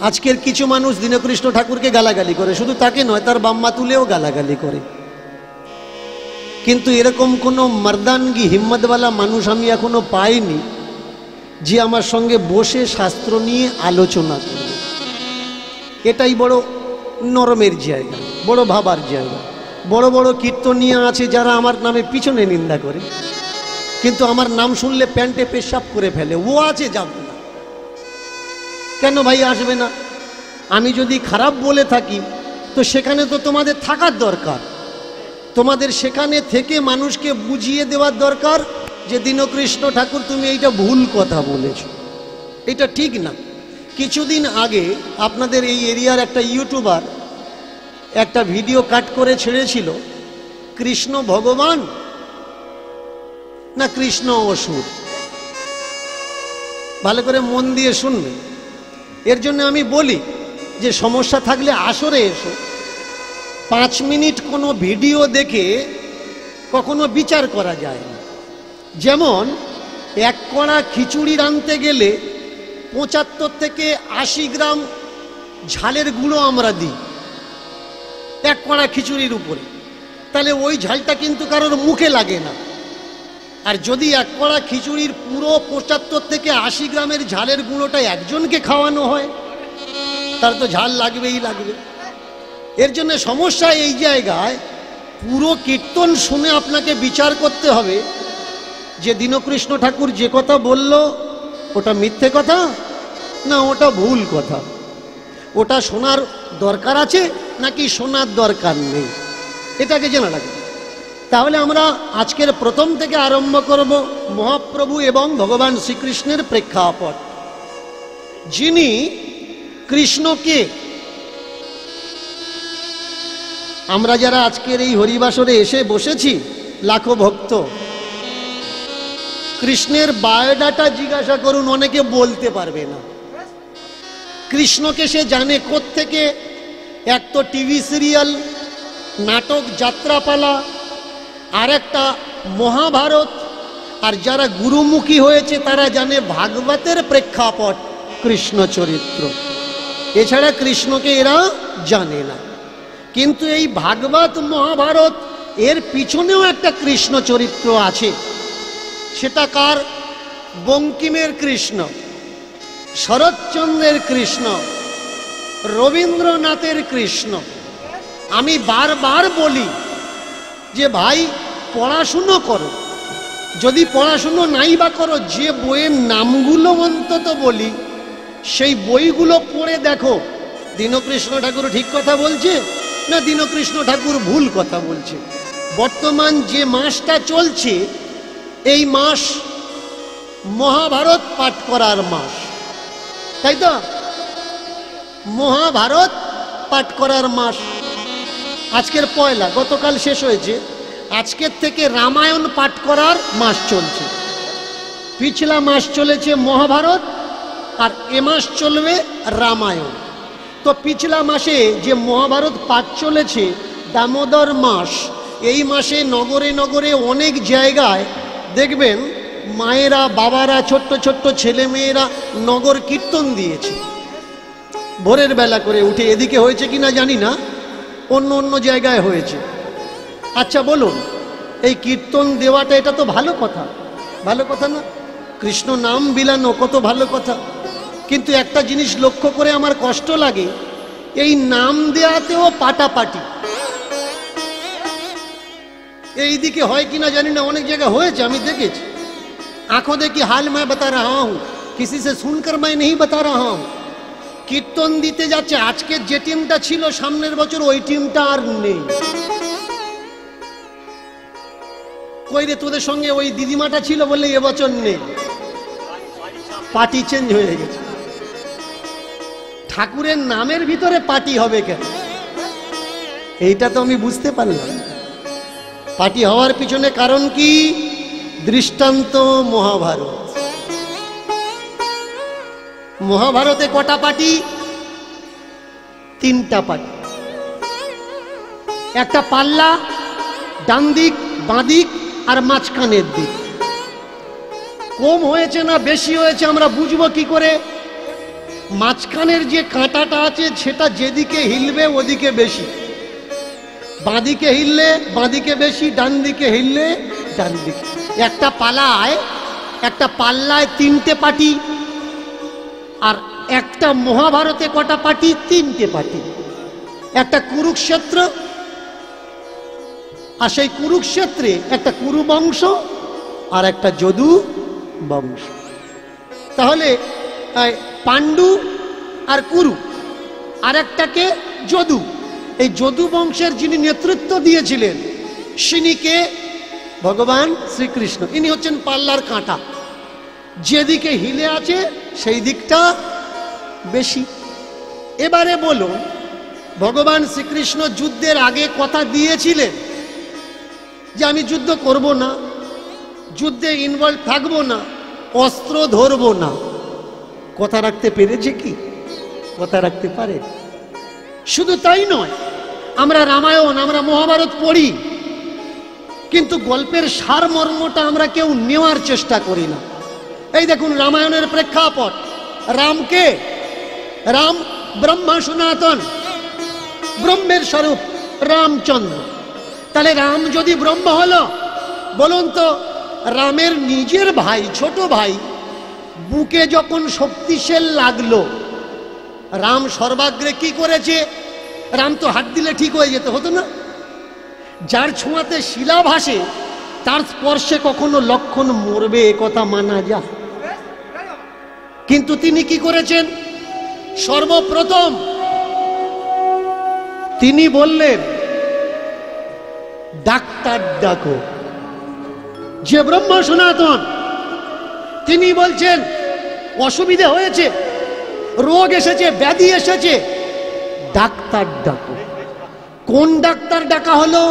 আজকের কিছু মানুষ দীনকৃষ্ণ ঠাকুরকে গালাগালি করে, শুধু তাকে নয়, তার বাম্মা তুলেও গালাগালি করে। কিন্তু এরকম কোনো মর্দানগি হিম্মতওয়ালা মানুষ আমি এখনো পাইনি যে আমার সঙ্গে বসে শাস্ত্র নিয়ে আলোচনা করবে। এটাই বড় নরমের জায়গা, বড় ভাবার জায়গা। বড় বড় কীর্তনিয়া আছে যারা আমার নামে পিছনে নিন্দা করে, কিন্তু আমার নাম শুনলে প্যান্টে পেশাব করে ফেলে। ও আছে, যাব না। কেন ভাই আসবে না? আমি যদি খারাপ বলে থাকি তো সেখানে তো তোমাদের থাকার দরকার, তোমাদের সেখানে থেকে মানুষকে বুঝিয়ে দেওয়ার দরকার যে দীনকৃষ্ণ ঠাকুর তুমি এইটা ভুল কথা বলেছ, এটা ঠিক না। কিছুদিন আগে আপনাদের এই এরিয়ার একটা ইউটিউবার একটা ভিডিও কাট করে ছেড়েছিল, কৃষ্ণ ভগবান না কৃষ্ণ অসুর। ভালো করে মন দিয়ে শুনবে। এর জন্য আমি বলি যে সমস্যা থাকলে আসরে এসো। 5 মিনিট কোনো ভিডিও দেখে কখনো বিচার করা যায় না। যেমন 1 কড়া খিচুড়ি রাঁধতে গেলে 75 থেকে 80 গ্রাম ঝালের গুঁড়ো আমরা দিই 1 কড়া খিচুড়ির উপরে, তাহলে ওই ঝালটা কিন্তু কারোর মুখে লাগে না। আর যদি 1 কড়া খিচুড়ির পুরো 75 থেকে 80 গ্রামের ঝালের গুঁড়োটা একজনকে খাওয়ানো হয়, তার তো ঝাল লাগবেই লাগবে। এর জন্য সমস্যা এই জায়গায়, পুরো কীর্তন শুনে আপনাকে বিচার করতে হবে যে দীনকৃষ্ণ ঠাকুর যে কথা বলল ওটা মিথ্যে কথা না ওটা ভুল কথা, ওটা শোনার দরকার আছে নাকি শোনার দরকার নেই, এটাকে জানা লাগবে। তাহলে আমরা আজকের প্রথম থেকে আরম্ভ করব মহাপ্রভু এবং ভগবান শ্রীকৃষ্ণের প্রেক্ষাপট। যিনি কৃষ্ণকে, আমরা যারা আজকের এই হরিবাসরে এসে বসেছি লাখো ভক্ত, কৃষ্ণের বায়োডাটা জিজ্ঞাসা করুন, অনেকে বলতে পারবে না। কৃষ্ণকে সে জানে কোত্থেকে? এক তো টিভি সিরিয়াল, নাটক, যাত্রাপালা, আর একটা মহাভারত, আর যারা গুরুমুখী হয়েছে তারা জানে ভাগবতের প্রেক্ষাপট কৃষ্ণ চরিত্র। এছাড়া কৃষ্ণকে এরা জানে না। কিন্তু এই ভাগবত মহাভারত এর পিছনেও একটা কৃষ্ণ চরিত্র আছে। সেটা কার? বঙ্কিমের কৃষ্ণ, শরৎচন্দ্রের কৃষ্ণ, রবীন্দ্রনাথের কৃষ্ণ। আমি বারবার বলি যে ভাই পড়াশুনো করো, যদি পড়াশুনো নাই বা করো, যে বইয়ের নামগুলো অন্তত বলি সেই বইগুলো পড়ে দেখো দীনকৃষ্ণ ঠাকুর ঠিক কথা বলছে না দীনকৃষ্ণ ঠাকুর ভুল কথা বলছে। বর্তমান যে মাসটা চলছে এই মাস মহাভারত পাঠ করার মাস, তাই তো? মহাভারত পাঠ করার মাস। আজকের পয়লা, গতকাল শেষ হয়েছে, আজকের থেকে রামায়ণ পাঠ করার মাস চলছে। পিছলা মাস চলেছে মহাভারত আর এ মাস চলবে রামায়ণ। তো পিছলা মাসে যে মহাভারত পাঠ চলেছে দামোদর মাস, এই মাসে নগরে নগরে অনেক জায়গায় দেখবেন মায়েরা, বাবারা, ছোট্ট ছোট্ট ছেলে মেয়েরা নগর কীর্তন দিয়েছে ভোরের বেলা করে উঠে। এদিকে হয়েছে কিনা জানি না, অন্য অন্য জায়গায় হয়েছে। আচ্ছা বলুন, এই কীর্তন দেওয়াটা এটা তো ভালো কথা, ভালো কথা না? কৃষ্ণ নাম বিলানো কত ভালো কথা। কিন্তু একটা জিনিস লক্ষ্য করে আমার কষ্ট লাগে, এই নাম দেওয়াতেও পাটাপাটি। এইদিকে হয় কিনা জানি না, অনেক জায়গায় হয়েছে, আমি দেখেছি। आंखों देखी हाल मैं बता रहा हूं, किसी से सुनकर मैं नहीं बता रहा हूं। কীর্তন দিতে যাচ্ছে, আজকে যে টিমটা ছিল সামনের বছর ওই টিমটা আর নেই। কই রে, তোদের সঙ্গে ওই দিদিমাটা ছিল বলে এবছর নেই, পার্টি চেঞ্জ হয়ে গেছে। ঠাকুরের নামের ভিতরে পার্টি হবে কেন? এইটা তো আমি বুঝতে পারলাম। পার্টি হওয়ার পিছনে কারণ কি? দৃষ্টান্ত মহাভারত। মহাভারতে কটা পার্টি? 3টা পার্টি। একটা পাল্লা, ডান দিক, বাঁ দিক আর মাঝখানের দিক। কম হয়েছে না বেশি হয়েছে আমরা বুঝবো কি করে? মাঝখানের যে কাঁটাটা আছে সেটা যেদিকে হিলবে ওদিকে বেশি, বাঁদিকে হিললে বাঁদিকে বেশি, ডান দিকে হিললে ডান দিকে। একটা পাল্লায় 3টে পাটি, আর একটা মহাভারতে কটা পাটি? 3টে পাটি। একটা কুরুক্ষেত্র, আর সেই কুরুক্ষেত্রে একটা কুরু বংশ আর একটা যদু বংশ। তাহলে পাণ্ডু আর কুরু, আর একটাকে যদু। এই যদু বংশের যিনি নেতৃত্ব দিয়েছিলেন সিনিকে ভগবান শ্রীকৃষ্ণ। ইনি হচ্ছেন পাল্লার কাঁটা, যেদিকে হিলে আছে সেই দিকটা বেশি। এবারে বলুন, ভগবান শ্রীকৃষ্ণ যুদ্ধের আগে কথা দিয়েছিলেন যে আমি যুদ্ধ করব না, যুদ্ধে ইনভলভ থাকবো না, অস্ত্র ধরবো না। কথা রাখতে পেরেছে কি? কথা রাখতে পারে? শুধু তাই নয়, আমরা রামায়ণ, আমরা মহাভারত পড়ি, কিন্তু গল্পের সারমর্মটা আমরা কেউ নেওয়ার চেষ্টা করি না। এই দেখুন রামায়ণের প্রেক্ষাপট, রামকে, রাম ব্রহ্মা সনাতন, ব্রহ্মের স্বরূপ রামচন্দ্র। তাহলে রাম যদি ব্রহ্ম হলো, বলুন তো রামের নিজের ভাই, ছোট ভাই, বুকে যখন শক্তিশাল লাগলো, রাম সর্বাগ্রে কি করেছে? রাম তো হাত দিলে ঠিক হয়ে যেত, হতো না? যার ছোঁয়াতে শিলা ভাসে তার স্পর্শে কখনো লক্ষণ মরবে, এ কথা মানা যায়। কিন্তু তিনি কি করেছেন? সর্বপ্রথম তিনি বললেন ডাক্তার ডাকো। যে ব্রহ্ম সনাতন, তিনি বলছেন অসুবিধা হয়েছে, রোগ এসেছে, ব্যাধি এসেছে, ডাক্তার ডাকো। কোন ডাক্তার ডাকা হলো?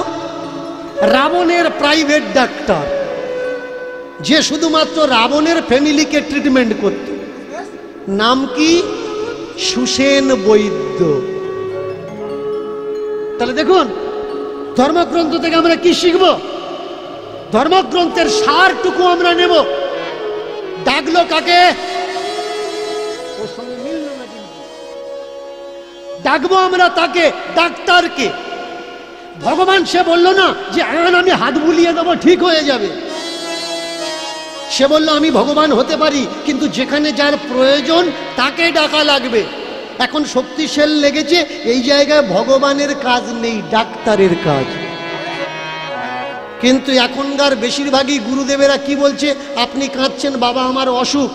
রাবণের প্রাইভেট ডাক্তার, যে শুধুমাত্র রাবণের ফ্যামিলিকে ট্রিটমেন্ট করত। নাম কি? সুসেন বৈদ্য। তাহলে দেখুন ধর্মগ্রন্থ থেকে আমরা কি শিখব? ধর্মগ্রন্থের সারটুকু আমরা নেব। ডাকলো কাকে? ওর সঙ্গে মিলল না, কিন্তু ডাকবো আমরা তাকে, ডাক্তারকে। ভগবান সে বলল না যে আমি হাত বুলিয়ে দেবো ঠিক হয়ে যাবে। সে বলল আমি ভগবান হতে পারি, কিন্তু যেখানে যার প্রয়োজন তাকে ডাকা লাগবে। এখন শক্তিশাল লেগেছে, এই জায়গায় ভগবানের কাজ নেই, ডাক্তারের কাজ। কিন্তু এখনকার বেশিরভাগই গুরুদেবেরা কি বলছে? আপনি কাঁদছেন, বাবা আমার অসুখ।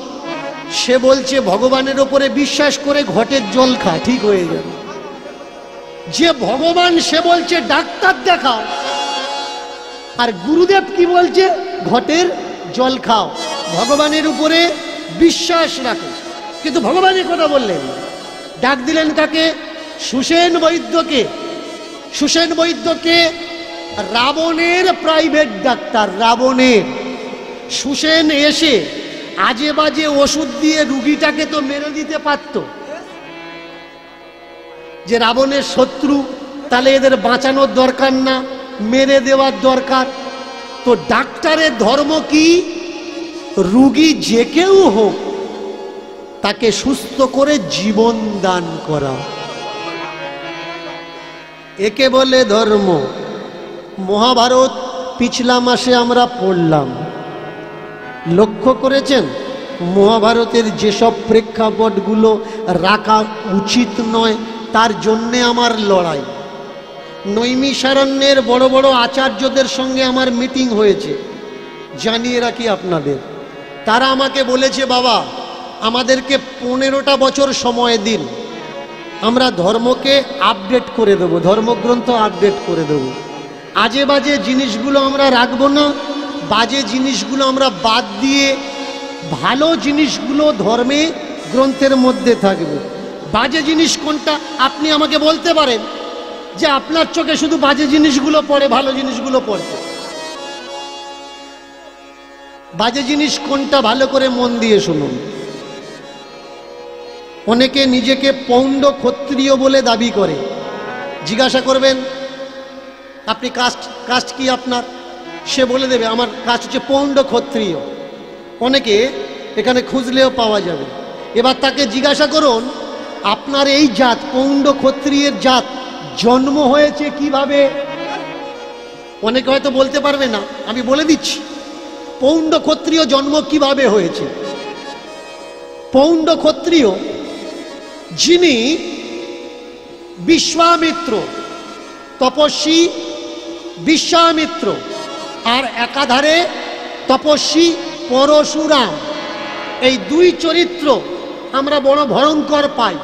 সে বলছে ভগবানের ওপরে বিশ্বাস করে ঘটের জল খা, ঠিক হয়ে যাবে। যে ভগবান সে বলছে ডাক্তার দেখাও, আর গুরুদেব কি বলছে? ঘটের জল খাও, ভগবানের উপরে বিশ্বাস রাখো। কিন্তু ভগবানের কথা বললেন, ডাক দিলেন কাকে? সুসেন বৈদ্যকে। সুসেন বৈদ্যকে রাবণের প্রাইভেট ডাক্তার, রাবণের। সুসেন এসে আজে বাজে ওষুধ দিয়ে রুগীটাকে তো মেরে দিতে পারত, যে রাবণের শত্রু, তাহলে এদের বাঁচানোর দরকার না, মেরে দেওয়ার দরকার। তো ডাক্তারের ধর্ম কি? রুগী যে কেউ হোক তাকে সুস্থ করে জীবন দান করা, একে বলে ধর্ম। মহাভারত পিছলা মাসে আমরা পড়লাম, লক্ষ্য করেছেন মহাভারতের যেসব প্রেক্ষাপটগুলো রাখা উচিত নয়, তার জন্যে আমার লড়াই। নৈমিষারণ্যের বড় বড় আচার্যদের সঙ্গে আমার মিটিং হয়েছে, জানিয়ে রাখি আপনাদের। তারা আমাকে বলেছে, বাবা আমাদেরকে 15টা বছর সময় দিন, আমরা ধর্মকে আপডেট করে দেব, ধর্মগ্রন্থ আপডেট করে দেব। আজে বাজে জিনিসগুলো আমরা রাখবো না, বাজে জিনিসগুলো আমরা বাদ দিয়ে ভালো জিনিসগুলো ধর্মে গ্রন্থের মধ্যে থাকবে। বাজে জিনিস কোনটা আপনি আমাকে বলতে পারেন যে আপনার চোখে শুধু বাজে জিনিসগুলো পড়ে, ভালো জিনিসগুলো পড়ে। বাজে জিনিস কোনটা ভালো করে মন দিয়ে শুনুন। অনেকে নিজেকে পৌণ্ড ক্ষত্রিয় বলে দাবি করে। জিজ্ঞাসা করবেন আপনি কাস্ট কি আপনার? সে বলে দেবে আমার কাস্ট হচ্ছে পৌণ্ড ক্ষত্রিয়। অনেকে এখানে খুঁজলেও পাওয়া যাবে। এবার তাকে জিজ্ঞাসা করুন আপনার এই জাত পৌণ্ড ক্ষত্রিয়ের জাত জন্ম হয়েছে কিভাবে? অনেকে হয়তো বলতে পারবে না, আমি বলে দিচ্ছি পৌণ্ড ক্ষত্রিয় জন্ম কিভাবে হয়েছে। পৌণ্ড ক্ষত্রিয় যিনি বিশ্বামিত্র, তপস্বী বিশ্বামিত্র, আর একাধারে তপস্বী পরশুরাম, এই দুই চরিত্র আমরা বড় ভয়ঙ্কর পাই।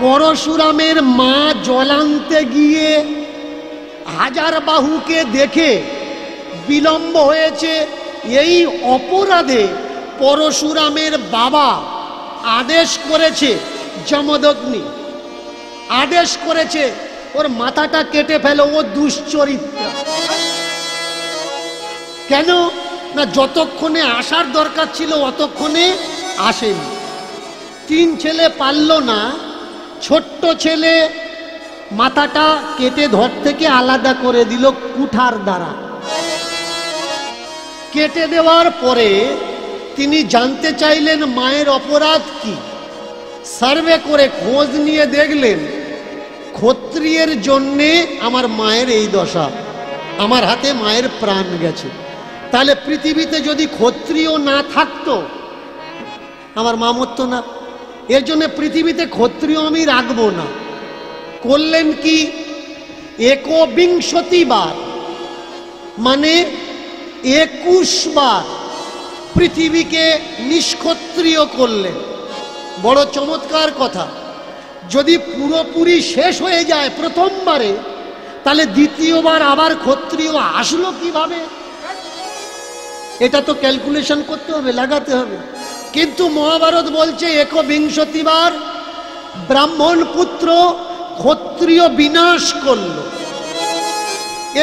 পরশুরামের মা জল আনতে গিয়ে হাজার বাহুকে দেখে বিলম্ব হয়েছে, এই অপরাধে পরশুরামের বাবা আদেশ করেছে, যমদগ্নি আদেশ করেছে ওর মাথাটা কেটে ফেলো, ও দুশ্চরিত্র। কেন না, যতক্ষণে আসার দরকার ছিল অতক্ষণে আসেনি। তিন ছেলে পারল না, ছোট্ট ছেলে মাথাটা কেটে ধর থেকে আলাদা করে দিল কুঠার দ্বারা। কেটে দেওয়ার পরে তিনি জানতে চাইলেন মায়ের অপরাধ কি। সার্ভে করে খোঁজ নিয়ে দেখলেন ক্ষত্রিয়ের জন্যে আমার মায়ের এই দশা, আমার হাতে মায়ের প্রাণ গেছে। তাহলে পৃথিবীতে যদি ক্ষত্রিয় না থাকতো আমার মা মরতো না। এর জন্য পৃথিবীতে ক্ষত্রিয় আমি রাখবো না। করলেন কি, একবিংশতি বার মানে 21 বার পৃথিবীকে নিষ্ক্ষত্রিয় করলেন। বড় চমৎকার কথা। যদি পুরোপুরি শেষ হয়ে যায় প্রথমবারে, তাহলে দ্বিতীয়বার আবার ক্ষত্রিয় আসলো কিভাবে? এটা তো ক্যালকুলেশন করতে হবে, লাগাতে হবে। কিন্তু মহাভারত বলছে একবিংশতি বার ব্রাহ্মণ পুত্র ক্ষত্রিয় বিনাশ করল।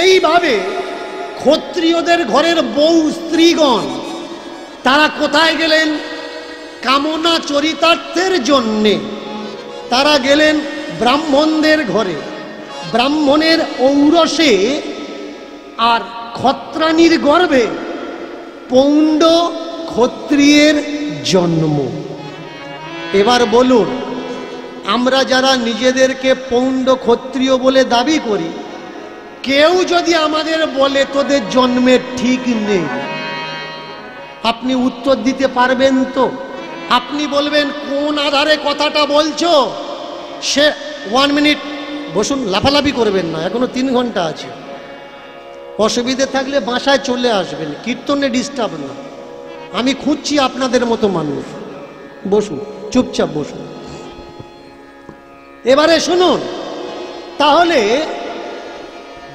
এইভাবে ক্ষত্রিয়দের ঘরের বউ স্ত্রীগণ তারা কোথায় গেলেন? কামনা চরিতার্থের জন্যে তারা গেলেন ব্রাহ্মণদের ঘরে। ব্রাহ্মণের ঔরসে আর ক্ষত্রাণীর গর্ভে পৌণ্ড ক্ষত্রিয়ের জন্ম। এবার বলুন, আমরা যারা নিজেদেরকে পৌণ্ড ক্ষত্রিয় বলে দাবি করি, কেউ যদি আমাদের বলে তোদের জন্মের ঠিক নেই, আপনি উত্তর দিতে পারবেন তো? আপনি বলবেন কোন আধারে কথাটা বলছো? সে 1 মিনিট বসুন, লাফালাফি করবেন না, এখনো 3 ঘন্টা আছে। অসুবিধে থাকলে বাসায় চলে আসবেন, কীর্তনে ডিস্টার্ব না। আমি খুঁজছি আপনাদের মতো মানুষ। বসুন, চুপচাপ বসুন। এবারে শুনুন, তাহলে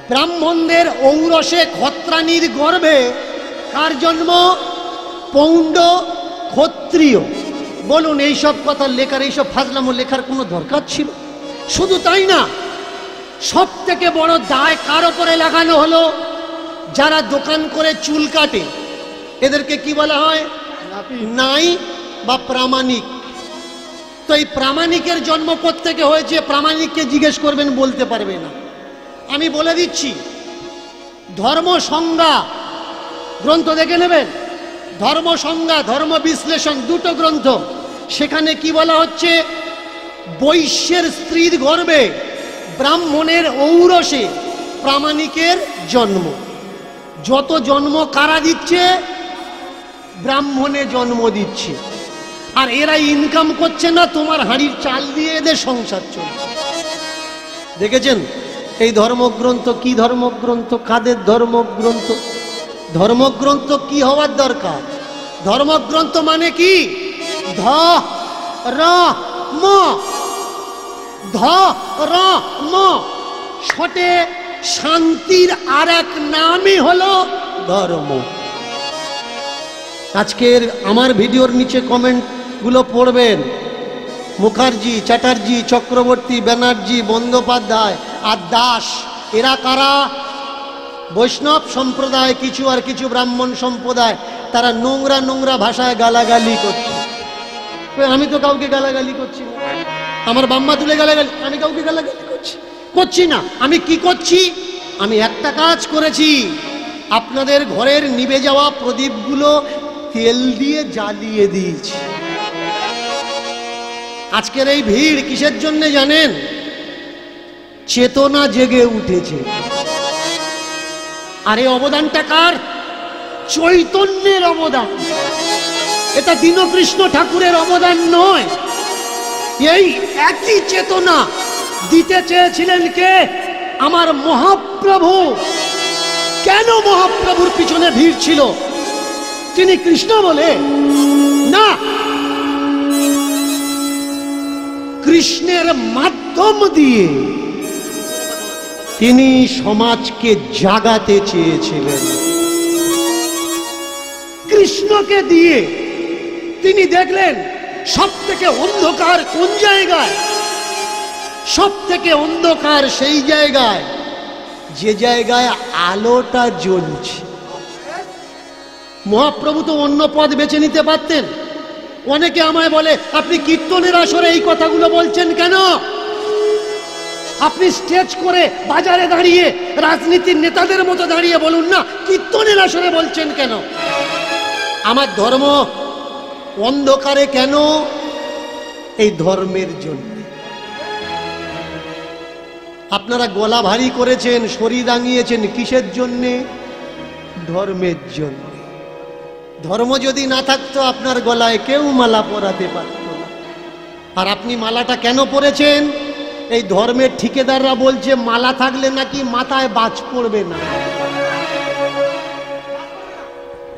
ব্রাহ্মণদের ঔরসে ক্ষত্রাণীর গর্ভে কার জন্ম? পৌণ্ড ক্ষত্রিয়। বলুন, এইসব কথা লেখার, এইসব ফাজলামো লেখার কোনো দরকার ছিল? শুধু তাই না, সব থেকে বড় দায় কার ওপরে লাগানো হলো? যারা দোকান করে চুল কাটে, এদেরকে কি বলা হয়? নাই বা প্রামাণিক। তো এই প্রামাণিকের জন্ম কোত্থেকে হয়েছে? প্রামাণিককে জিজ্ঞেস করবেন, বলতে পারবে না। আমি বলে দিচ্ছি, ধর্ম সংজ্ঞা গ্রন্থ দেখে নেবেন। ধর্ম সংজ্ঞা, ধর্ম বিশ্লেষণ, দুটো গ্রন্থ। সেখানে কি বলা হচ্ছে? বৈশ্যের স্ত্রীর গর্ভে ব্রাহ্মণের ঔরসে প্রামাণিকের জন্ম। যত জন্ম কারা দিচ্ছে? ব্রাহ্মণে জন্ম দিচ্ছে। আর এরা ইনকাম করছে না, তোমার হাঁড়ির চাল দিয়ে এদের সংসার চলছে। দেখেছেন এই ধর্মগ্রন্থ কি ধর্মগ্রন্থ, কাদের ধর্মগ্রন্থ? ধর্মগ্রন্থ কি হওয়ার দরকার? ধর্মগ্রন্থ মানে কি? ধ-র-ম, ধ-র-ম, ছোটে শান্তির আর এক নামই হলো ধর্ম। আজকের আমার ভিডিওর নিচে কমেন্টগুলো পড়বেন। মুখার্জি, চ্যাটার্জি, চক্রবর্তী, ব্যানার্জি, বন্দ্যোপাধ্যায় আর দাস, এরা কারা? বৈষ্ণব সম্প্রদায় কিছু, আর কিছু ব্রাহ্মণ সম্প্রদায়। তারা নোংরা নোংরা ভাষায় গালাগালি করছে। আমি তো কাউকে গালাগালি করছি না। আমার বাম্মা তুলে গালাগালি, আমি কাউকে গালাগালি করছি না। আমি কি করছি? আমি একটা কাজ করেছি, আপনাদের ঘরের নিভে যাওয়া প্রদীপগুলো তেল দিয়ে জ্বালিয়ে দিয়েছি। আজকের এই ভিড় কিসের জন্য জানেন? চেতনা জেগে উঠেছে। আর এই অবদানটা কার? চৈতন্যের অবদান। এটা দীনকৃষ্ণ ঠাকুরের অবদান নয়। এই একই চেতনা দিতে চেয়েছিলেন কে? আমার মহাপ্রভু। কেন মহাপ্রভুর পিছনে ভিড় ছিল? তিনি কৃষ্ণ বলে না, কৃষ্ণের মাধ্যম দিয়ে তিনি সমাজকে জাগাতে চেয়েছিলেন। কৃষ্ণকে দিয়ে তিনি দেখলেন সব থেকে অন্ধকার কোন জায়গায়? সব থেকে অন্ধকার সেই জায়গায় যে জায়গায় আলোটা জ্বলছে। মহাপ্রভু তো অন্য পথ বেছে নিতে পারতেন। অনেকে আমায় বলে, আপনি কীর্তনের আসরে এই কথাগুলো বলছেন কেন? আপনি স্টেজ করে বাজারে দাঁড়িয়ে রাজনীতির নেতাদের মতো দাঁড়িয়ে বলুন না, কীর্তনের আসরে বলছেন কেন? আমার ধর্ম অন্ধকারে কেন? এই ধর্মের জন্য। আপনারা গলা ভারী করেছেন, শরীর রাঙিয়েছেন, কিসের জন্যে? ধর্মের জন্য। ধর্ম যদি না থাকতো আপনার গলায় কেউ মালা পরাতে পারত না। আর আপনি মালাটা কেন পরেছেন? এই ধর্মের ঠিকাদাররা বলছে মালা থাকলে নাকি মাথায় বাজ পড়বে না।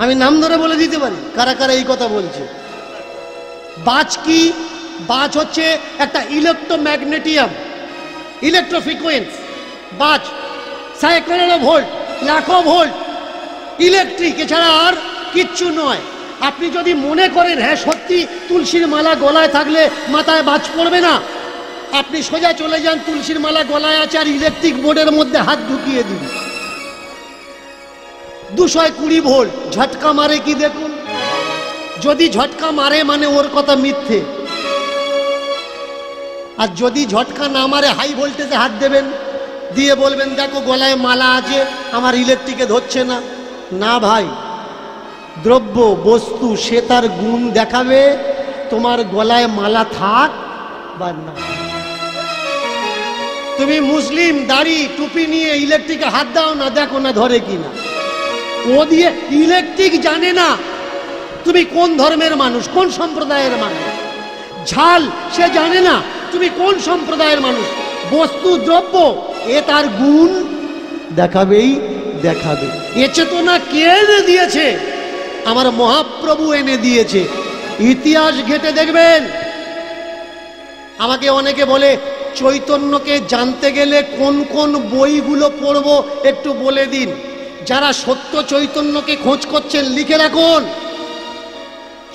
আমি নাম ধরে বলে দিতে পারি কারা কারা এই কথা বলছে। বাজ কি? বাজ হচ্ছে একটা ইলেকট্রোম্যাগনেটিয়াম, ইলেকট্রোফ্রিকোয়েন্স। বাজ সাইকেলের ভোল্ট, লাখো ভোল্ট, ইলেকট্রিক, এছাড়া আর কিচ্ছু নয়। আপনি যদি মনে করেন হ্যাঁ সত্যি তুলসীর মালা গলায় থাকলে মাথায় বাজ পড়বে না, আপনি সোজা চলে যান, তুলসীর মালা গলায় আছে আর ইলেকট্রিক বোর্ডের মধ্যে হাত ঢুকিয়ে দিন, 220 ভোল্ট ঝটকা মারে কি দেখুন। যদি ঝটকা মারে মানে ওর কথা মিথ্যে, আর যদি ঝটকা না মারে হাই ভোল্টেজে হাত দেবেন, দিয়ে বলবেন দেখো গলায় মালা আছে, আমার ইলেকট্রিকে ধরছে না। না ভাই, দ্রব্য বস্তু সে তার গুণ দেখাবে, তোমার গলায় মালা থাক বা না। তুমি মুসলিম দাড়ি টুপি নিয়ে ইলেকট্রিকে হাত দাও না, দেখো না ধরে কিনা। ও দিয়ে ইলেকট্রিক জানে না তুমি কোন ধর্মের মানুষ, কোন সম্প্রদায়ের মানুষ। ঝাল সে জানে না তুমি কোন সম্প্রদায়ের মানুষ। বস্তু দ্রব্য এ তার গুণ দেখাবেই দেখাবে। এ চেতনা কে এনে দিয়েছে? আমার মহাপ্রভু এনে দিয়েছে। ইতিহাস ঘেঁটে দেখবেন। আমাকে অনেকে বলে চৈতন্যকে জানতে গেলে কোন কোন বইগুলো পড়বো একটু বলে দিন। যারা সত্য চৈতন্যকে খোঁজ করছেন লিখে রাখুন,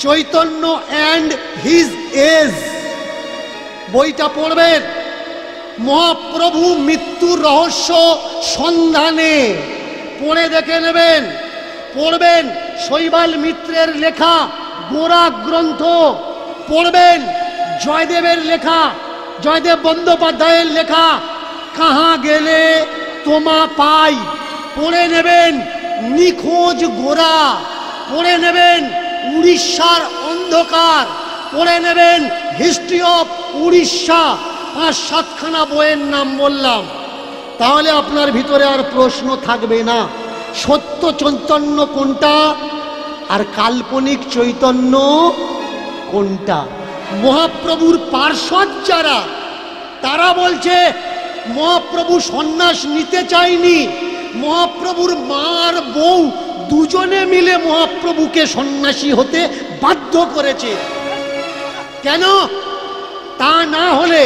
চৈতন্য অ্যান্ড হিজ এজ বইটা পড়বেন। মহাপ্রভু মৃত্যুর রহস্য সন্ধানে পড়ে দেখে নেবেন। পড়বেন শৈবাল মিত্রের লেখা গোরা গ্রন্থ, পড়বেন জয়দেবের লেখা, জয়দেব বন্দ্যোপাধ্যায়ের লেখা কাহা গেলে তোমা পাই, পড়ে নেবেন নিখোঁজ গোরা, পড়ে নেবেন উড়িষ্যার অন্ধকার, পড়ে নেবেন হিস্ট্রি অফ উড়িষ্যা। 5-7খানা বইয়ের নাম বললাম, তাহলে আপনার ভিতরে আর প্রশ্ন থাকবে না সত্য চৈতন্য কোনটা আর কাল্পনিক চৈতন্য কোনটা। মহাপ্রভুর পার্ষদ যারা, তারা বলছে মহাপ্রভু সন্ন্যাস নিতে চায়নি, মহাপ্রভুর মা আর বউ দুজনে মিলে মহাপ্রভুকে সন্ন্যাসী হতে বাধ্য করেছে। কেন? তা না হলে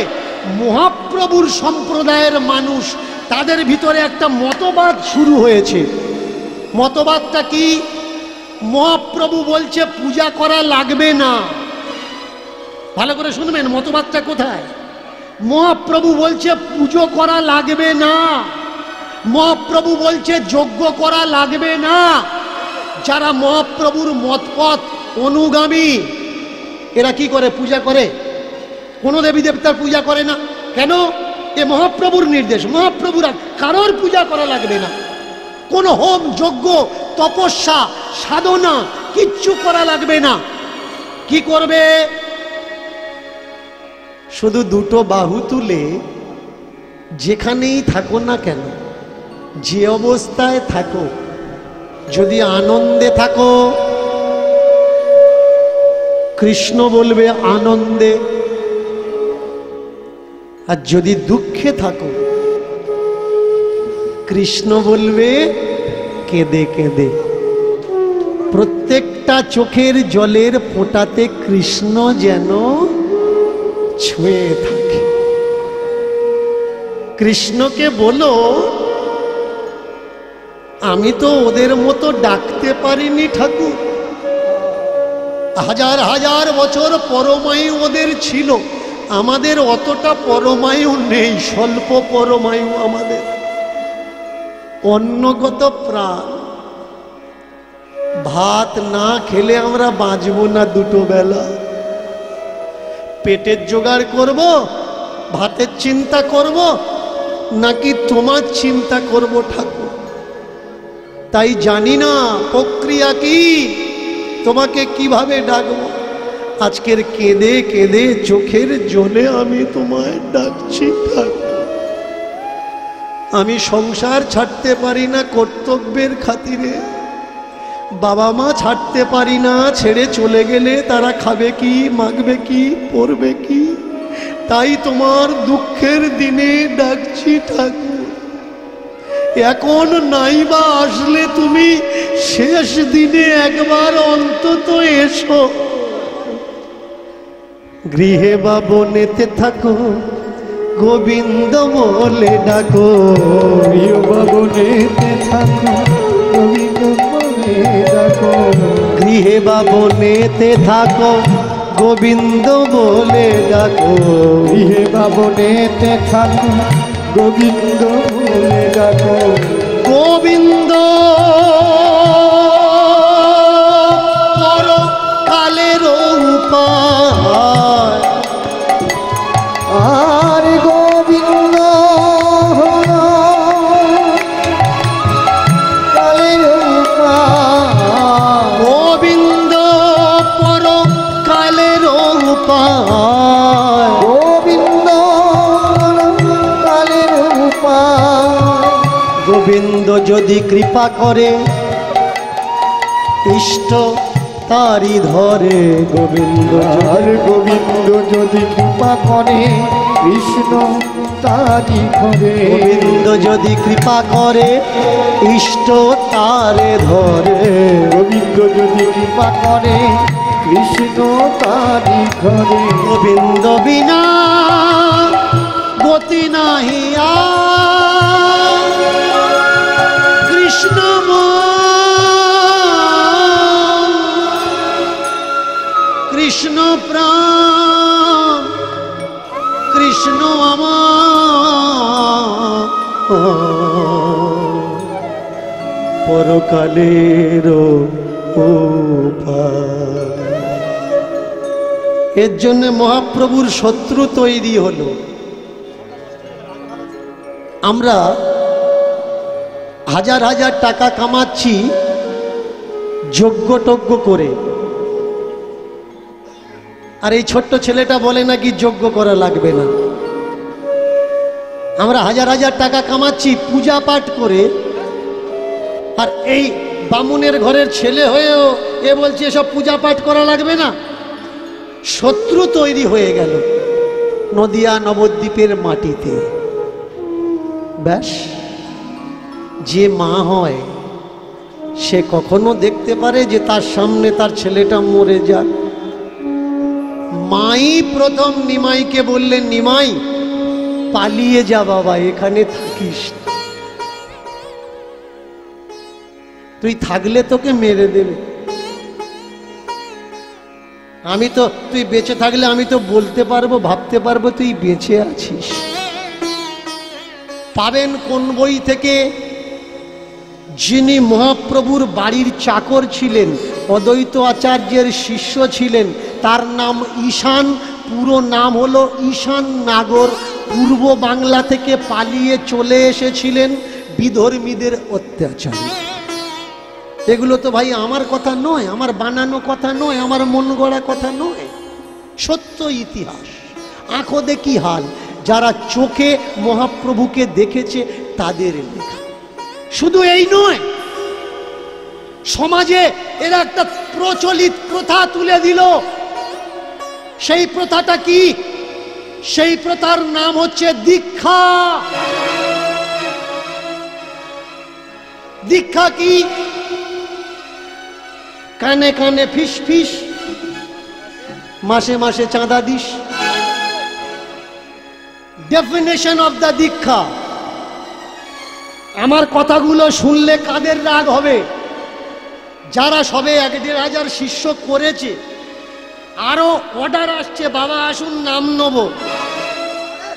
মহাপ্রভুর সম্প্রদায়ের মানুষ, তাদের ভিতরে একটা মতবাদ শুরু হয়েছে। মতবাদটা কি? মহাপ্রভু বলছে পূজা করা লাগবে না। ভালো করে শুনবেন, মতবাদটা কোথায়? মহাপ্রভু বলছে পুজো করা লাগবে না, মহাপ্রভু বলছে যজ্ঞ করা লাগবে না। যারা মহাপ্রভুর মতপথ অনুগামী, এরা কি করে? পূজা করে। কোনো দেবী দেবতার পূজা করে না। কেন? এ মহাপ্রভুর নির্দেশ। মহাপ্রভুর কারোর পূজা করা লাগবে না। কোনো হোম যজ্ঞ তপস্যা সাধনা কিচ্ছু করা লাগবে না। কি করবে? শুধু দুটো বাহু তুলে যেখানেই থাকো না কেন, যে অবস্থায় থাকো, যদি আনন্দে থাকো কৃষ্ণ বলবে আনন্দে, আর যদি দুঃখে থাকো কৃষ্ণ বলবে কেঁদে কেঁদে। প্রত্যেকটা চোখের জলের ফোঁটাতে কৃষ্ণ যেন ছুঁয়ে থাকে। কৃষ্ণকে বলো, আমি তো ওদের মতো ডাকতে পারিনি ঠাকুর, হাজার হাজার বছর পরমায়ু ওদের ছিল, আমাদের অতটা পরমায়ু নেই, স্বল্প পরমায়ু আমাদের, অন্নগত প্রাণ। ভাত না খেলে আমরা বাঁচবো না দুটো বেলা, পেটের জোগাড় করব, ভাতের চিন্তা করব, নাকি তোমার চিন্তা করব ঠাকুর? তাই জানি না প্রক্রিয়া কি, তোমাকে কিভাবে ডাকবো। আজকের কেঁদে কেঁদে চোখের জলে আমি তোমায় ডাকছি ঠাকুর। আমি সংসার ছাড়তে পারি না কর্তব্যের খাতিরে, বাবা মা ছাড়তে পারি না, ছেড়ে চলে গেলে তারা খাবে কি, মাখবে কি, পরবে কি। তাই তোমার দুঃখের দিনে ডাকছি ঠাকুর। এখন নাইবা আসলে তুমি শেষ দিনে একবার অন্তত এসো। গৃহে বা বনেতে থাকো গোবিন্দ বলে ডাকো, গৃহ বা বনেতে থাকো গোবিন্দ বলে ডাকো, গৃহে বা বনেতে থাকো গোবিন্দ বলে ডাকো, গৃহে বা বনেতে থাকো গোবিন্দ বলে ডাকো। গোবিন্দ পরকালের উপায়, আর গোবিন্দ কালের উপায়, গোবিন্দ পরকালের উপায়, গোবিন্দ কালের উপায়। গোবিন্দ যদি কৃপা করে ইষ্ট তারি ধরে, গোবিন্দ আর গোবিন্দ যদি কৃপা করে কৃষ্ণ তারি ধরে, গোবিন্দ যদি কৃপা করে ইষ্ট তারে ধরে, গোবিন্দ যদি কৃপা করে কৃষ্ণ তারি ধরে। গোবিন্দ বিনা গতি নাহি আর, কৃষ্ণ কৃষ্ণ প্রাণ, কৃষ্ণ আমার পরকালের উপায়। এর জন্য মহাপ্রভুর শত্রু তৈরি হলো। আমরা হাজার হাজার টাকা কামাচ্ছি যজ্ঞ টজ্ঞ করে, আর এই ছোট্ট ছেলেটা বলে নাকি যজ্ঞ করা লাগবে না। আমরা হাজার হাজার টাকা কামাচ্ছি পূজা পাঠ করে, আর এই বামুনের ঘরের ছেলে হয়েও এ বলছে এসব পূজা পাঠ করা লাগবে না। শত্রু তৈরি হয়ে গেল নদিয়া নবদ্বীপের মাটিতে। ব্যাস, যে মা হয় সে কখনো দেখতে পারে যে তার সামনে তার ছেলেটা মরে যাক? মাই প্রথম নিমাইকে বললেন, নিমাই পালিয়ে যা বাবা, এখানে থাকিস, তুই থাকলে তোকে মেরে দেবে। আমি তো, তুই বেঁচে থাকলে আমি তো বলতে পারবো, ভাবতে পারবো তুই বেঁচে আছিস। পাবেন কোন বই থেকে? যিনি মহাপ্রভুর বাড়ির চাকর ছিলেন, অদ্বৈত আচার্যের শিষ্য ছিলেন, তার নাম ঈশান, পুরো নাম হলো ঈশান নাগর। পূর্ব বাংলা থেকে পালিয়ে চলে এসেছিলেন বিধর্মীদের অত্যাচারে। এগুলো তো ভাই আমার কথা নয়, আমার বানানো কথা নয়, আমার মন গড়া কথা নয়, সত্য ইতিহাস। আঁখো দেখি হাল, যারা চোখে মহাপ্রভুকে দেখেছে তাদের লেখা। শুধু এই নয়, সমাজে এরা একটা প্রচলিত প্রথা তুলে দিল। সেই প্রথাটা কি? সেই প্রথার নাম হচ্ছে দীক্ষা। দীক্ষা কি? কানে কানে ফিস ফিস, মাসে মাসে চাঁদা দিস। ডেফিনেশন অফ দ্য দীক্ষা। আমার কথাগুলো শুনলে কাদের রাগ হবে? যারা সবে ১-১.৫০০ শিষ্য করেছে, আরো অর্ডার আসছে বাবা আসুন নাম নেব,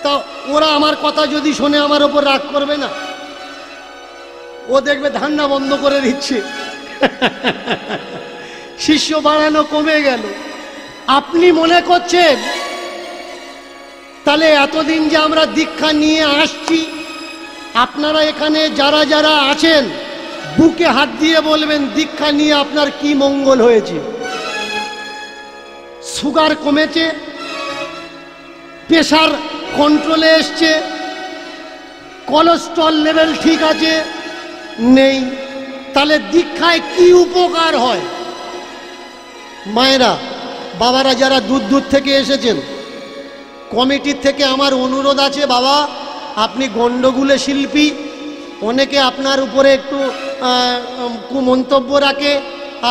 তা ওরা আমার কথা যদি শোনে আমার ওপর রাগ করবে না? ও দেখবে ধান্না বন্ধ করে দিচ্ছে, শিষ্য বাড়ানো কমে গেল। আপনি মনে করছেন তাহলে এতদিন যে আমরা দীক্ষা নিয়ে আসছি, আপনারা এখানে যারা যারা আছেন বুকে হাত দিয়ে বলবেন দীক্ষা নিয়ে আপনার কি মঙ্গল হয়েছে? সুগার কমেছে, প্রেশার কন্ট্রোলে এসছে, কোলেস্ট্রল লেভেল ঠিক আছে? নেই। তাহলে দীক্ষায় কি উপকার হয়? মায়েরা, বাবারা যারা দূর দূর থেকে এসেছেন, কমিটির থেকে আমার অনুরোধ আছে, বাবা আপনি গন্ডগোলে শিল্পী, অনেকে আপনার উপরে একটু কুমন্তব্য রাখে,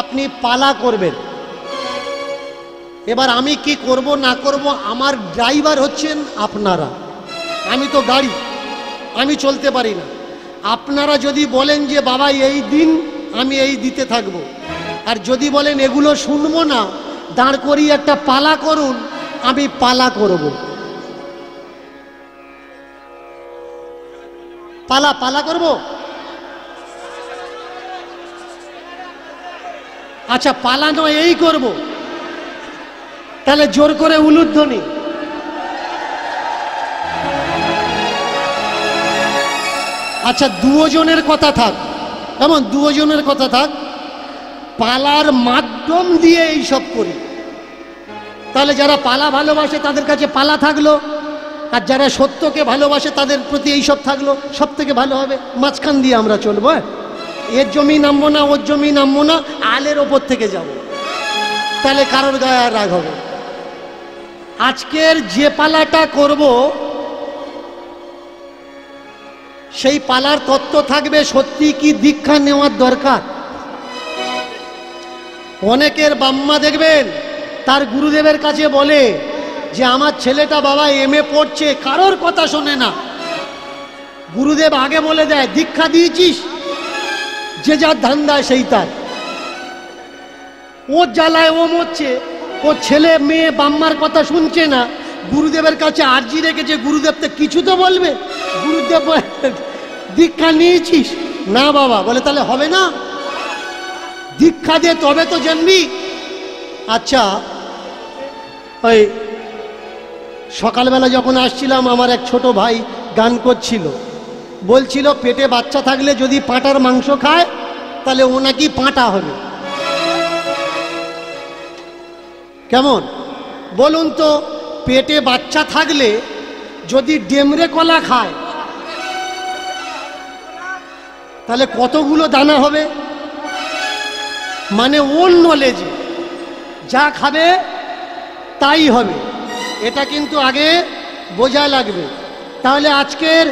আপনি পালা করবেন। এবার আমি কি করব না করব, আমার ড্রাইভার হচ্ছেন আপনারা, আমি তো গাড়ি, আমি চলতে পারি না। আপনারা যদি বলেন যে বাবা এই দিন, আমি এই দিতে থাকব। আর যদি বলেন এগুলো শুনবো না, দাঁড় করিয়ে একটা পালা করুন, আমি পালা করব। পালা করব। আচ্ছা পালা নয়, এই করব। তাহলে জোর করে উলুধ্বনি। আচ্ছা দুজনের কথা থাক, কেমন? দুজনের কথা থাক, পালার মাধ্যম দিয়ে এই সব করি। তাহলে যারা পালা ভালোবাসে তাদের কাছে পালা থাকলো, আর যারা সত্যকে ভালোবাসে তাদের প্রতি এই সব থাকলো, সব থেকে ভালো হবে। মাঝখান দিয়ে আমরা চলবো, এর জমি নামবো না, ওর জমি নামবো না, আলের ওপর থেকে যাব, তাহলে কারোর গায়ে আর রাগ হবে। আজকের যে পালাটা করব সেই পালার তত্ত্ব থাকবে সত্যি কি দীক্ষা নেওয়ার দরকার। অনেকের বাম্মা দেখবেন তার গুরুদেবের কাছে বলে যে আমার ছেলেটা বাবা এমএ পড়ছে, কারোর কথা শোনে না। গুরুদেব আগে বলে দেয় দীক্ষা দিয়েছিস, যে যার ধান্দায় সেই তার, ওর জ্বালায় ও মরছে, ও ছেলে মেয়ে বাম্মার কথা শুনছে না, গুরুদেবের কাছে আর্জি রেখেছে, গুরুদেব তো কিছু তো বলবে। গুরুদেব দীক্ষা নিয়েছিস? না বাবা। বলে তাহলে হবে না, দীক্ষা দে তবে তো জানবি। আচ্ছা ওই সকালবেলা যখন আসছিলাম, আমার এক ছোট ভাই গান করছিল, বলছিল পেটে বাচ্চা থাকলে যদি পাঁটার মাংস খায় তাহলে ও নাকি পাঁটা হবে। কেমন বলুন তো? পেটে বাচ্চা থাকলে যদি ডেমরে কলা খায় তাহলে কতগুলো দানা হবে? মানে ওর নলেজে যা খাবে তাই হবে, এটা কিন্তু আগে বোঝা লাগবে। তাহলে আজকের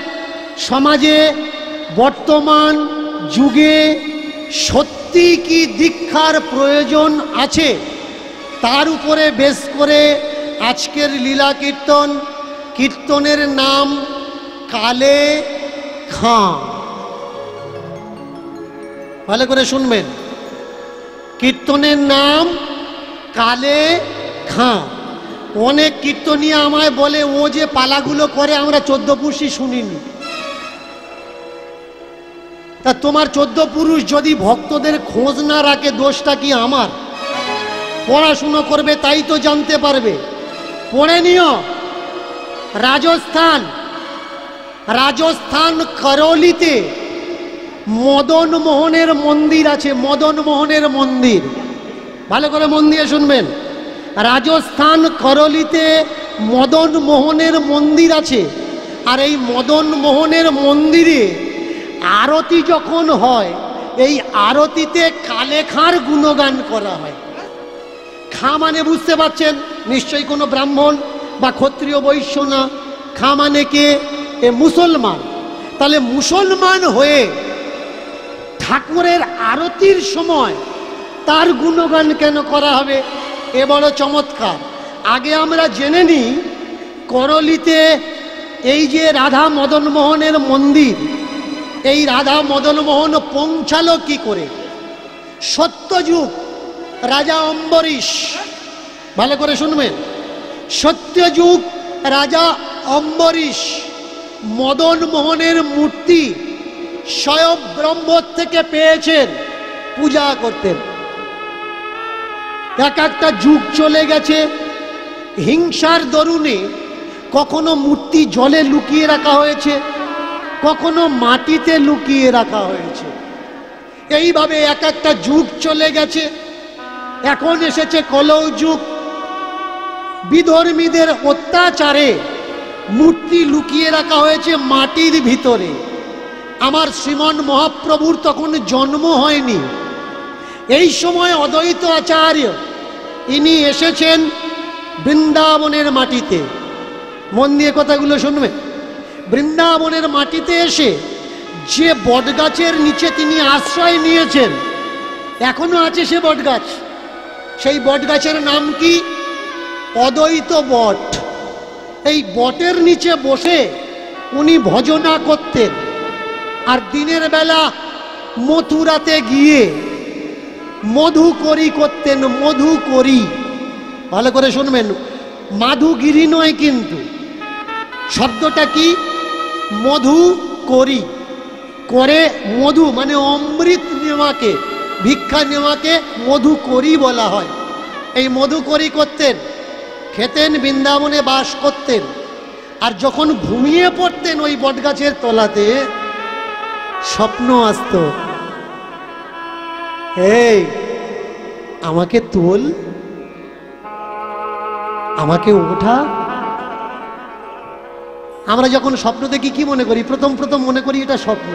সমাজে বর্তমান যুগে সত্যি কি দীক্ষার প্রয়োজন আছে, তার উপরে বেশ করে আজকের লীলা কীর্তন। কীর্তনের নাম কালে খাঁ, ভালো করে শুনবেন। কীর্তনের নাম কালে খাঁ। অনেক কীর্তনীয় আমায় বলে ও যে পালাগুলো করে আমরা 14 পুরুষই শুনিনি। তা তোমার 14 পুরুষ যদি ভক্তদের খোঁজ না রাখে, দোষটা কি আমার? পড়াশুনো করবে তাই তো জানতে পারবে। পড়ে নিও। রাজস্থান করৌলিতে মদন মোহনের মন্দির আছে, মদন মোহনের মন্দির, ভালো করে মন দিয়ে শুনবেন। রাজস্থান করৌলিতে মদন মোহনের মন্দির আছে, আর এই মদন মোহনের মন্দিরে আরতি যখন হয়, এই আরতিতে কালে খাঁর গুণগান করা হয়। খাঁ মানে বুঝতে পারছেন নিশ্চয়ই কোনো ব্রাহ্মণ বা ক্ষত্রিয় বৈশ্য না, খাঁ মানে কে? এ মুসলমান। তাহলে মুসলমান হয়ে ঠাকুরের আরতির সময় তার গুণগান কেন করা হবে? এ বড় চমৎকার। আগে আমরা জেনে নিই করলিতে এই যে রাধা মদন মোহনের মন্দির, এই রাধা মদন মোহন পৌঁছালো কি করে? সত্যযুগ রাজা অম্বরীশ, ভালো করে শুনবেন, সত্যযুগ রাজা অম্বরীশ মদন মোহনের মূর্তি স্বয়ং ব্রহ্ম থেকে পেয়েছেন, পূজা করতেন। এক একটা যুগ চলে গেছে, হিংসার দরুনে কখনো মূর্তি জলে লুকিয়ে রাখা হয়েছে, কখনো মাটিতে লুকিয়ে রাখা হয়েছে। এইভাবে এক একটা যুগ চলে গেছে। এখন এসেছে কলৌ যুগ। বিধর্মীদের অত্যাচারে মূর্তি লুকিয়ে রাখা হয়েছে মাটির ভিতরে। আমার শ্রীমন মহাপ্রভুর তখন জন্ম হয়নি। এই সময় অদ্বৈত আচার্য ইনি এসেছেন বৃন্দাবনের মাটিতে। মন দিয়ে কথাগুলো শুনবে। বৃন্দাবনের মাটিতে এসে যে বটগাছের নিচে তিনি আশ্রয় নিয়েছেন, এখনো আছে সে বটগাছ। সেই বটগাছের নাম কি? অদ্বৈত বট। এই বটের নিচে বসে উনি ভজনা করতেন। আর দিনের বেলা মথুরাতে গিয়ে মধুকরি করতেন। মধুকরি, ভালো করে শুনবেন, মাধুগিরি নয় কিন্তু। শব্দটা কি? মধু করি। করে মধু মানে অমৃত নেওয়াকে, ভিক্ষা নেওয়াকে মধু করি বলা হয়। এই মধু করি করতেন, খেতেন, বৃন্দাবনে বাস করতেন। আর যখন ঘুমিয়ে পড়তেন ওই বটগাছের তলাতে, স্বপ্ন আসত, এই আমাকে তোল, আমাকে ওঠা। আমরা যখন স্বপ্ন দেখি কি মনে করি? প্রথম প্রথম মনে করি এটা স্বপ্ন,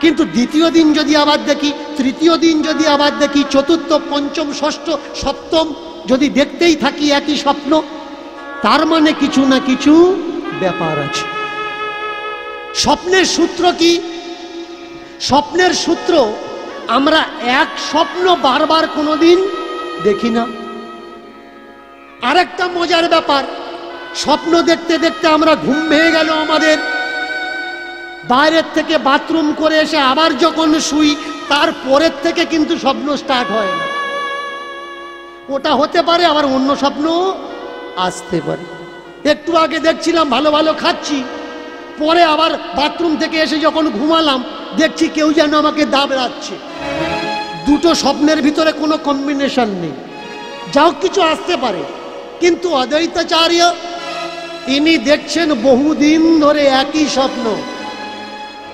কিন্তু দ্বিতীয় দিন যদি আবার দেখি, তৃতীয় দিন যদি আবার দেখি, চতুর্থ, পঞ্চম, ষষ্ঠ, সপ্তম যদি দেখতেই থাকি একই স্বপ্ন, তার মানে কিছু না কিছু ব্যাপার আছে। স্বপ্নের সূত্র কি? স্বপ্নের সূত্র, আমরা এক স্বপ্ন বারবার কোনোদিন দেখি না। আরেকটা মজার ব্যাপার, স্বপ্ন দেখতে দেখতে আমরা ঘুম ভেঙে গেল আমাদের, বাইরের থেকে বাথরুম করে এসে আবার যখন শুই, তারপরের থেকে কিন্তু স্বপ্ন স্টার্ট হয় না। ওটা হতে পারে, আবার অন্য স্বপ্ন আসতে পারে। একটু আগে দেখছিলাম ভালো ভালো খাচ্ছি, পরে আবার বাথরুম থেকে এসে যখন ঘুমালাম দেখছি কেউ যেন আমাকে দাবড়াচ্ছে। দুটো স্বপ্নের ভিতরে কোনো কম্বিনেশন নেই। যাও কিছু আসতে পারে, কিন্তু অদ্বৈতাচার্য ইনি দেখছেন বহুদিন ধরে একই স্বপ্ন।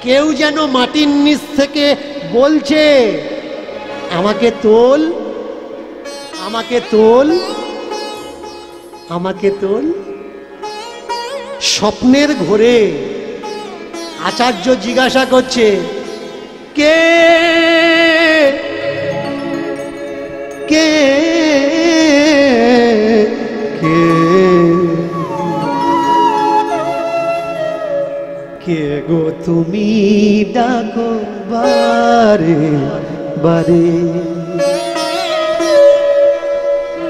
কেউ যেন মাটির নিচ থেকে বলছে, আমাকে তোল, আমাকে তোল, আমাকে তোল। স্বপ্নের ঘোরে আচার্য জিজ্ঞাসা করছে, কে কে কে কে গো তুমি, ডাকো বারে বারে,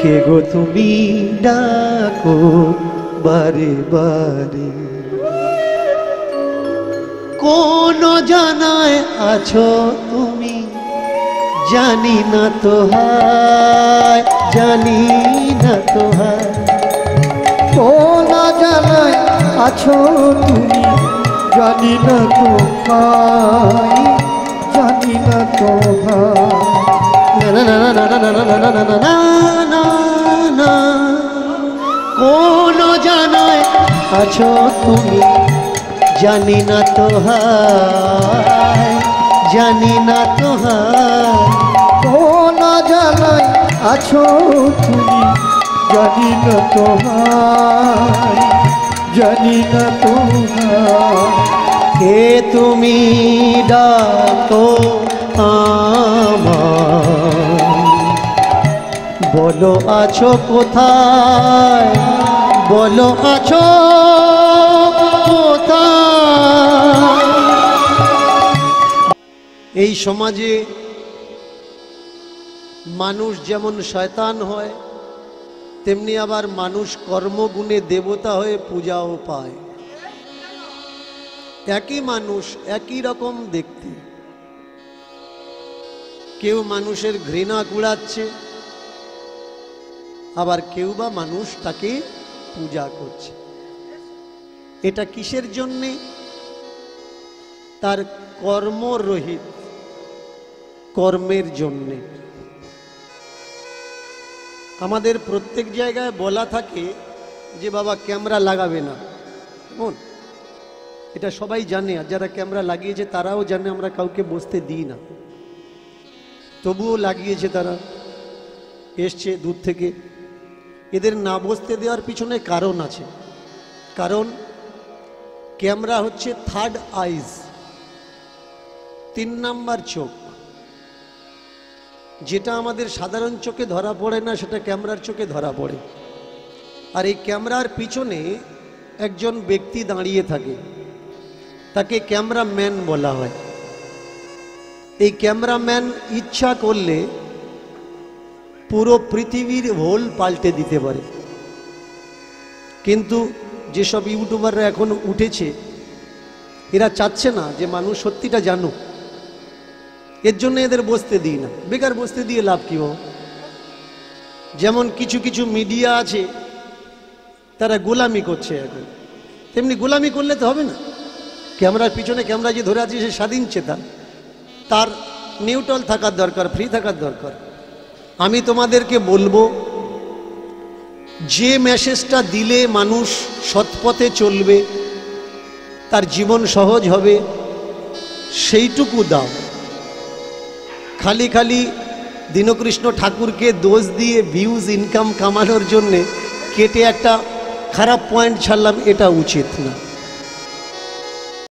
কে গো তুমি, ডাকো বারে বারে। কোন জানায় আছো তুমি, জানি না তো হায়, জানি না তো হায়। কোন জানায় আছো তুমি, জানি না তো হায়, জানি না তো হায়। না না না না না না না না না না না না। কোন জানায় আছো তুমি, জানি না তো হায়, জানি না তো হায়। কোন জানায় আছো তুমি, জানি না তো ভাই, জানি না তো ভাই। কে তুমি ডাকো আমায়, বলো আছো কোথায়, বলো আছো কোথায়। এই সমাজে মানুষ যেমন শয়তান হয়, তেমনি আবার মানুষ কর্মগুণে দেবতা হয়ে পূজাও পায়। একই মানুষ, একই রকম দেখতে, কেউ মানুষের ঘৃণা কুড়াচ্ছে, আবার কেউ বা মানুষ তাকে পূজা করছে। এটা কিসের জন্যে? তার কর্মরহিত, কর্মের জন্যে। আমাদের প্রত্যেক জায়গায় বলা থাকে যে বাবা ক্যামেরা লাগাবে না, কেমন? এটা সবাই জানে, আর যারা ক্যামেরা লাগিয়েছে তারাও জানে আমরা কাউকে বসতে দিই না, তবুও লাগিয়েছে, তারা এসছে দূর থেকে। এদের না বসতে দেওয়ার পিছনে কারণ আছে। কারণ ক্যামেরা হচ্ছে থার্ড আইজ, 3 নাম্বার চোখ। যেটা আমাদের সাধারণ চোখে ধরা পড়ে না, সেটা ক্যামেরার চোখে ধরা পড়ে। আর এই ক্যামেরার পিছনে একজন ব্যক্তি দাঁড়িয়ে থাকে, তাকে ক্যামেরাম্যান বলা হয়। এই ক্যামেরাম্যান ইচ্ছা করলে পুরো পৃথিবীর হোল পাল্টে দিতে পারে। কিন্তু যেসব ইউটিউবাররা এখন উঠেছে, এরা চাচ্ছে না যে মানুষ সত্যিটা জানুক, এর জন্য এদের বসতে দিই না। বেকার বসতে দিয়ে লাভ কি? যেমন কিছু কিছু মিডিয়া আছে, তারা গোলামি করছে এখন, তেমনি গোলামি করলে তো হবে না। ক্যামেরার পিছনে ক্যামেরা যে ধরে আছে সে স্বাধীন চেতা, তার নিউট্রাল থাকার দরকার, ফ্রি থাকার দরকার। আমি তোমাদেরকে বলবো, যে মেসেজটা দিলে মানুষ সৎপথে চলবে, তার জীবন সহজ হবে, সেইটুকু দাও। খালি খালি দীনকৃষ্ণ ঠাকুরকে দোষ দিয়ে ভিউজ ইনকাম কামানোর জন্যে কেটে একটা খারাপ পয়েন্ট ছাড়লাম, এটা উচিত না।